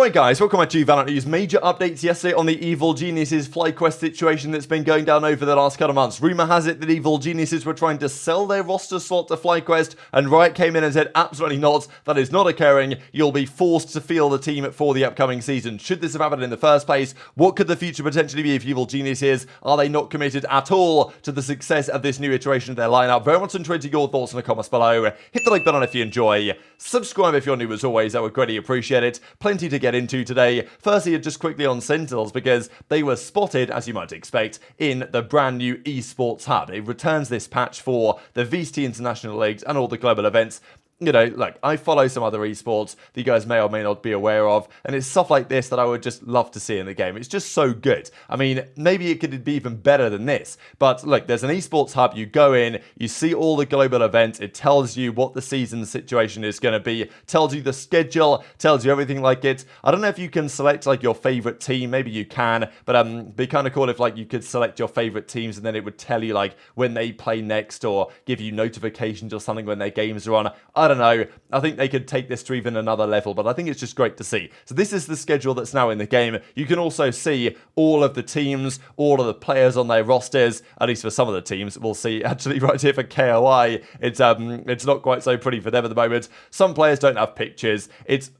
Alright guys, welcome back to VALORANT News. Major updates yesterday on the Evil Geniuses FlyQuest situation that's been going down over the last couple of months. Rumour has it that Evil Geniuses were trying to sell their roster slot to FlyQuest, and Riot came in and said, absolutely not, that is not occurring. You'll be forced to field a team for the upcoming season. Should this have happened in the first place? What could the future potentially be if Evil Geniuses? Are they not committed at all to the success of this new iteration of their lineup? Very much enjoyed your thoughts in the comments below. Hit the like button if you enjoy. Subscribe if you're new as always, I would greatly appreciate it. Plenty to get into today. Firstly, just quickly on Sentinels, because they were spotted, as you might expect, in the brand new esports hub. It returns this patch for the VCT international leagues and all the global events. You know, like, I follow some other esports that you guys may or may not be aware of, and it's stuff like this that I would just love to see in the game. It's just so good. I mean, maybe it could be even better than this, but look, there's an esports hub. You go in, you see all the global events, it tells you what the season situation is going to be, tells you the schedule, tells you everything like it. I don't know if you can select, like, your favorite team. Maybe you can, but it'd be kind of cool if, like, you could select your favorite teams, and then it would tell you, like, when they play next, or give you notifications or something when their games are on. I don't know. I think they could take this to even another level, but I think it's just great to see. So this is the schedule that's now in the game. You can also see all of the teams, all of the players on their rosters, at least for some of the teams. We'll see actually right here for KOI. It's not quite so pretty for them at the moment. Some players don't have pictures. It's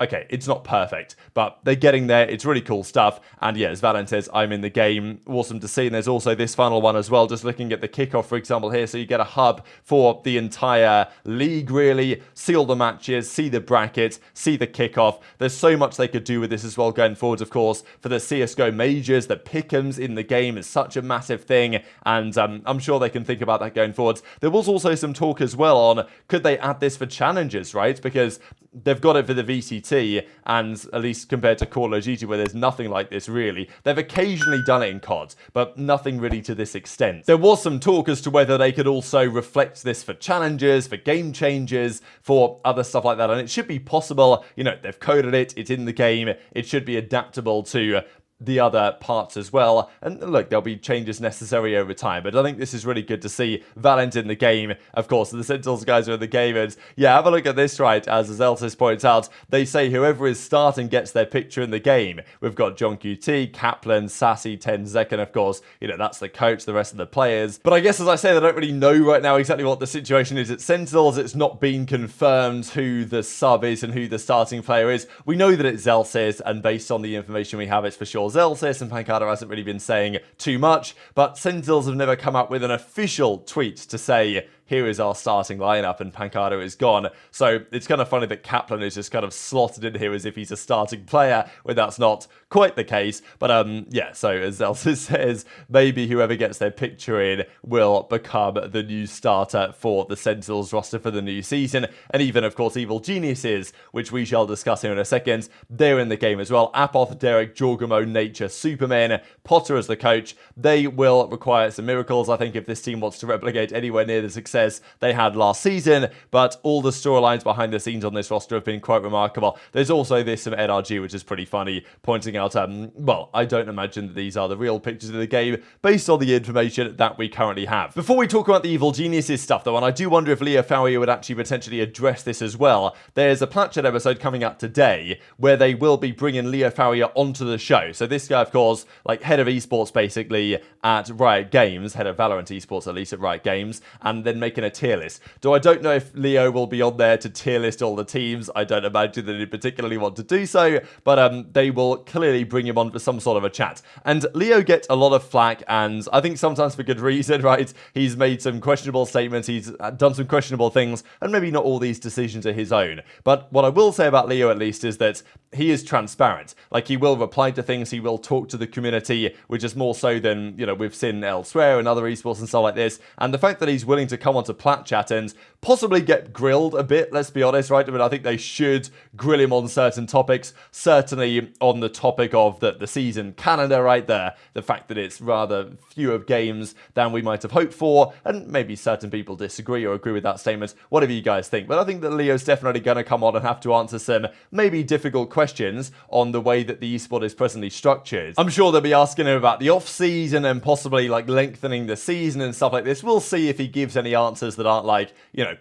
not perfect, but they're getting there. It's really cool stuff. And yeah, as Valorant says, I'm in the game. Awesome to see. And there's also this final one as well, just looking at the kickoff, for example, here. So you get a hub for the entire league, really. See all the matches, see the brackets, see the kickoff. There's so much they could do with this as well going forwards, of course. For the CSGO majors, the pick'ems in the game is such a massive thing, and I'm sure they can think about that going forwards. There was also some talk as well on, could they add this for challenges, right? Because they've got it for the VCT, and at least compared to Call of Duty, where there's nothing like this really. They've occasionally done it in COD, but nothing really to this extent. There was some talk as to whether they could also reflect this for challenges, for game changes, for other stuff like that, and it should be possible. You know, they've coded it, it's in the game, it should be adaptable to the other parts as well, and look, there'll be changes necessary over time, but I think this is really good to see Valorant in the game. Of course, the Sentinels guys are in the game, and yeah, have a look at this, right? As Zelsis points out, they say whoever is starting gets their picture in the game. We've got John QT, Kaplan, Sassy, Tenzek, and of course, you know, that's the coach, the rest of the players. But I guess, as I say, they don't really know right now exactly what the situation is at Sentinels. It's not been confirmed who the sub is and who the starting player is. We know that it's Zelsis, and based on the information we have, it's for sure Zelsis, and Pancada hasn't really been saying too much, but Sentinels have never come up with an official tweet to say, here is our starting lineup, and Pancada is gone. So it's kind of funny that Kaplan is just kind of slotted in here as if he's a starting player, when that's not quite the case. But yeah, so as Zelsis says, maybe whoever gets their picture in will become the new starter for the Sentinels roster for the new season. And even, of course, Evil Geniuses, which we shall discuss here in a second, they're in the game as well. Apoth, Derek, Jorgamo, Nature, Superman, Potter as the coach. They will require some miracles, I think, if this team wants to replicate anywhere near the success they had last season, but all the storylines behind the scenes on this roster have been quite remarkable. There's also this from NRG, which is pretty funny, pointing out, well, I don't imagine that these are the real pictures of the game based on the information that we currently have. Before we talk about the Evil Geniuses stuff, though, and I do wonder if Leo Faria would actually potentially address this as well, there's a Platchet episode coming up today where they will be bringing Leo Faria onto the show. So this guy, of course, like head of esports basically at Riot Games, head of Valorant esports at least at Riot Games, and then making a tier list. I don't know if Leo will be on there to tier list all the teams. I don't imagine that he particularly want to do so, but they will clearly bring him on for some sort of a chat. And Leo gets a lot of flack, and I think sometimes for good reason, right? He's made some questionable statements, he's done some questionable things, and maybe not all these decisions are his own. But what I will say about Leo, at least, is that he is transparent. Like, he will reply to things, he will talk to the community, which is more so than, you know, we've seen elsewhere in other esports and stuff like this. And the fact that he's willing to come onto Plat Chat and possibly get grilled a bit, let's be honest, right? I mean, I think they should grill him on certain topics, certainly on the topic of the season calendar, right there, the fact that it's rather fewer games than we might have hoped for, and maybe certain people disagree or agree with that statement, whatever you guys think. But I think that Leo's definitely going to come on and have to answer some maybe difficult questions on the way that the esport is presently structured. I'm sure they'll be asking him about the off-season and possibly like lengthening the season and stuff like this. We'll see if he gives any answers that aren't like,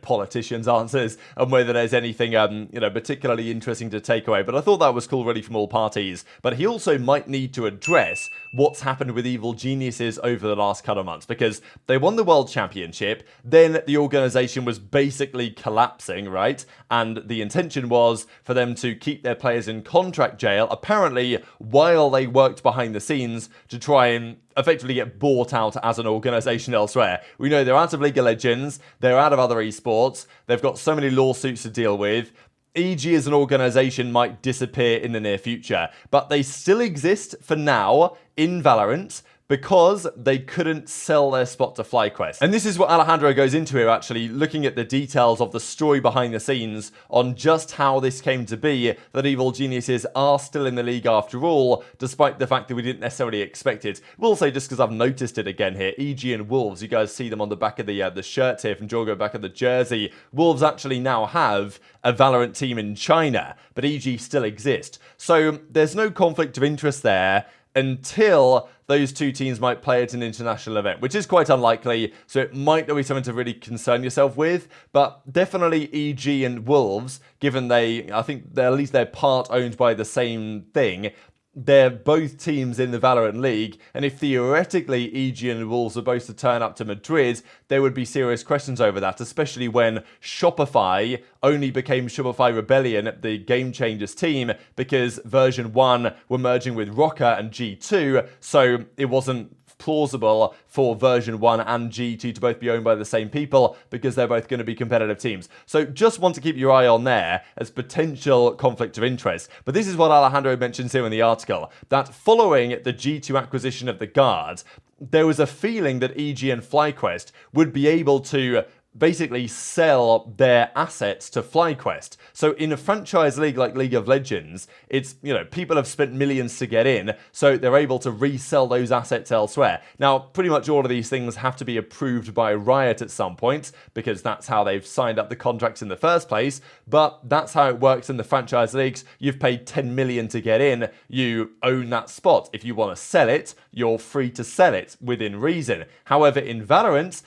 politicians' answers, and whether there's anything, particularly interesting to take away. But I thought that was cool, really, from all parties. But he also might need to address what's happened with Evil Geniuses over the last couple of months, because they won the World Championship, then the organization was basically collapsing, right? And the intention was for them to keep their players in contract jail, apparently while they worked behind the scenes to try and effectively get bought out as an organization elsewhere. We know they're out of League of Legends, they're out of other esports, they've got so many lawsuits to deal with. EG as an organization might disappear in the near future, but they still exist for now in Valorant because they couldn't sell their spot to FlyQuest. And this is what Alejandro goes into here, actually, looking at the details of the story behind the scenes on just how this came to be, that Evil Geniuses are still in the league after all, despite the fact that we didn't necessarily expect it. We'll say, just because I've noticed it again here, EG and Wolves, you guys see them on the back of the shirt here from Jorgo, back of the jersey. Wolves actually now have a Valorant team in China, but EG still exist. So there's no conflict of interest there until those two teams might play at an international event, which is quite unlikely, so it might not be something to really concern yourself with, but definitely EG and Wolves, given I think at least they're part owned by the same thing, they're both teams in the Valorant League, and if theoretically EG and Wolves are both to turn up to Madrid, there would be serious questions over that, especially when Shopify only became Shopify Rebellion, the Game Changers team, because version 1 were merging with Rocker and G2, so it wasn't plausible for version 1 and G2 to both be owned by the same people, because they're both going to be competitive teams. So just want to keep your eye on there as potential conflict of interest. But this is what Alejandro mentions here in the article, that following the G2 acquisition of the Guard, there was a feeling that EG and FlyQuest would be able to basically sell their assets to FlyQuest. So in a franchise league like League of Legends, it's, people have spent millions to get in, so they're able to resell those assets elsewhere. Now, pretty much all of these things have to be approved by Riot at some point, because that's how they've signed up the contracts in the first place, but that's how it works in the franchise leagues. You've paid 10 million to get in, you own that spot. If you want to sell it, you're free to sell it within reason. However, in Valorant,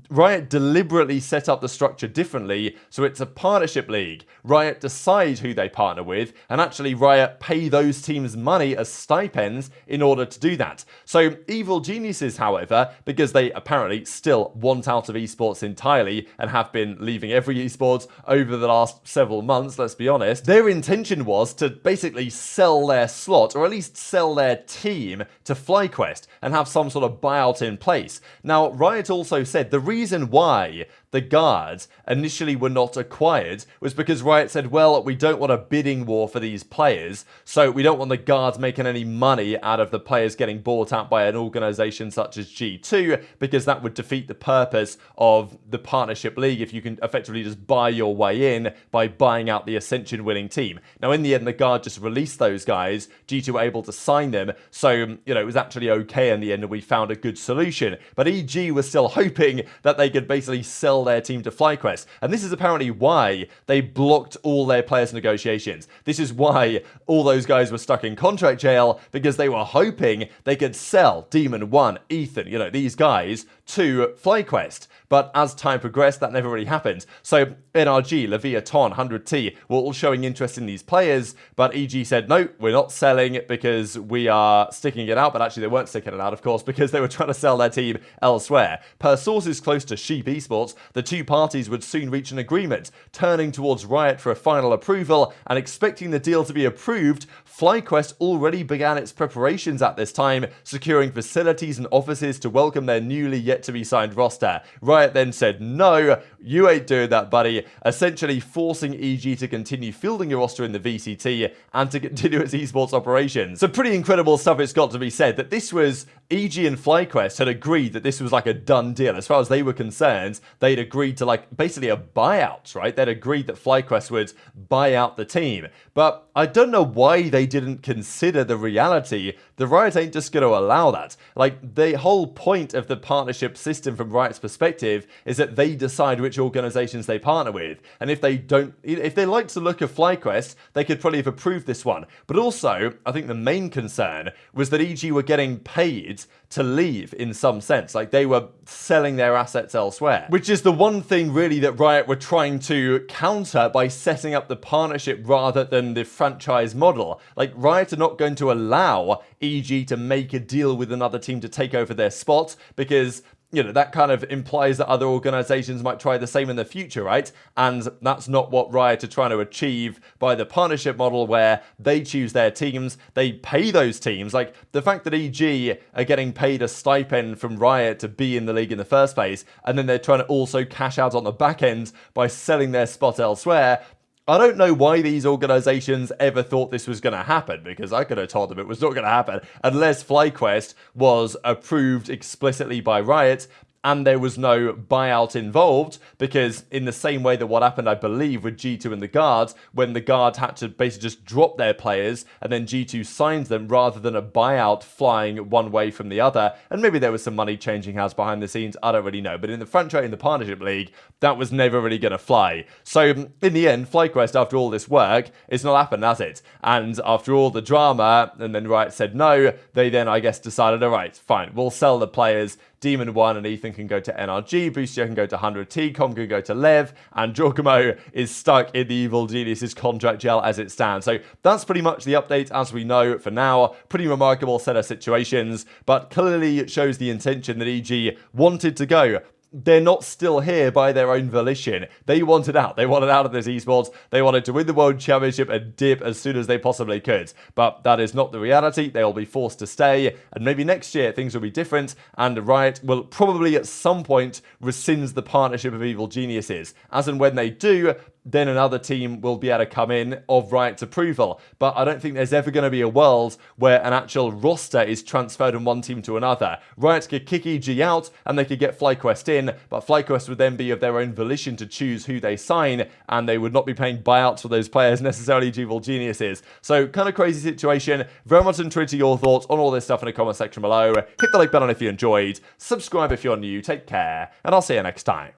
Riot deliberately set up the structure differently, so it's a partnership league. Riot decide who they partner with, and actually Riot pay those teams money as stipends in order to do that. So Evil Geniuses, however, because they apparently still want out of esports entirely and have been leaving every esports over the last several months, let's be honest, their intention was to basically sell their slot, or at least sell their team, to FlyQuest and have some sort of buyout in place. Now, Riot also said the reason why the Guards initially were not acquired was because Riot said, well, we don't want a bidding war for these players, so we don't want the Guards making any money out of the players getting bought out by an organization such as G2, because that would defeat the purpose of the partnership league if you can effectively just buy your way in by buying out the Ascension winning team. Now, in the end, the Guard just released those guys. G2 were able to sign them, so, it was actually okay in the end, and we found a good solution. But EG was still hoping that they could basically sell their team to FlyQuest, and this is apparently why they blocked all their players' negotiations. This is why all those guys were stuck in contract jail, because they were hoping they could sell Demon 1, Ethan, these guys to FlyQuest. But as time progressed, that never really happened. So NRG, Leviathan, 100T were all showing interest in these players, but EG said, no, we're not selling because we are sticking it out. But actually, they weren't sticking it out, of course, because they were trying to sell their team elsewhere. Per sources close to Sheep Esports, the two parties would soon reach an agreement, turning towards Riot for a final approval, and expecting the deal to be approved. FlyQuest already began its preparations at this time, securing facilities and offices to welcome their newly yet-to-be signed roster. Riot then said, no, you ain't doing that, buddy, essentially forcing EG to continue fielding your roster in the VCT and to continue its esports operations. So pretty incredible stuff, it's got to be said, that this was EG and FlyQuest had agreed that this was like a done deal. As far as they were concerned, they'd agreed to basically a buyout, right? They'd agreed that FlyQuest would buy out the team. But I don't know why they didn't consider the reality. The Riot ain't just going to allow that. The whole point of the partnership system from Riot's perspective prerogative is that they decide which organizations they partner with. And if they like the look of FlyQuest, they could probably have approved this one. But also, I think the main concern was that EG were getting paid to leave in some sense. Like, they were selling their assets elsewhere, which is the one thing really that Riot were trying to counter by setting up the partnership rather than the franchise model. Like, Riot are not going to allow EG to make a deal with another team to take over their spot, because that kind of implies that other organizations might try the same in the future, right? And that's not what Riot are trying to achieve by the partnership model, where they choose their teams, they pay those teams. Like, the fact that EG are getting paid a stipend from Riot to be in the league in the first place, and then they're trying to also cash out on the back end by selling their spot elsewhere. I don't know why these organizations ever thought this was going to happen, because I could have told them it was not going to happen unless FlyQuest was approved explicitly by Riot and there was no buyout involved, because in the same way that what happened, I believe, with G2 and the Guards, when the Guards had to basically just drop their players and then G2 signed them rather than a buyout flying one way from the other, and maybe there was some money changing hands behind the scenes, I don't really know, but in the franchise, in the partnership league, that was never really going to fly. So in the end, FlyQuest, after all this work, it's not happened, has it? And after all the drama, and then Riot said no, they then, I guess, decided, all right, fine, we'll sell the players. Demon 1 and Ethan can go to NRG, Boostio can go to 100T, Com can go to Lev, and Giacomo is stuck in the Evil Geniuses contract jail as it stands. So that's pretty much the update as we know for now. Pretty remarkable set of situations, but clearly it shows the intention that EG wanted to go. They're not still here by their own volition. They wanted out. They wanted out of this esports. They wanted to win the World Championship and dip as soon as they possibly could. But that is not the reality. They'll be forced to stay. And maybe next year things will be different. And Riot will probably at some point rescind the partnership of Evil Geniuses. As and when they do, then another team will be able to come in of Riot's approval. But I don't think there's ever going to be a world where an actual roster is transferred from one team to another. Riot could kick EG out and they could get FlyQuest in, but FlyQuest would then be of their own volition to choose who they sign, and they would not be paying buyouts for those players necessarily to Evil Geniuses. So kind of crazy situation. Very much intrigued to your thoughts on all this stuff in the comment section below. Hit the like button if you enjoyed. Subscribe if you're new. Take care, and I'll see you next time.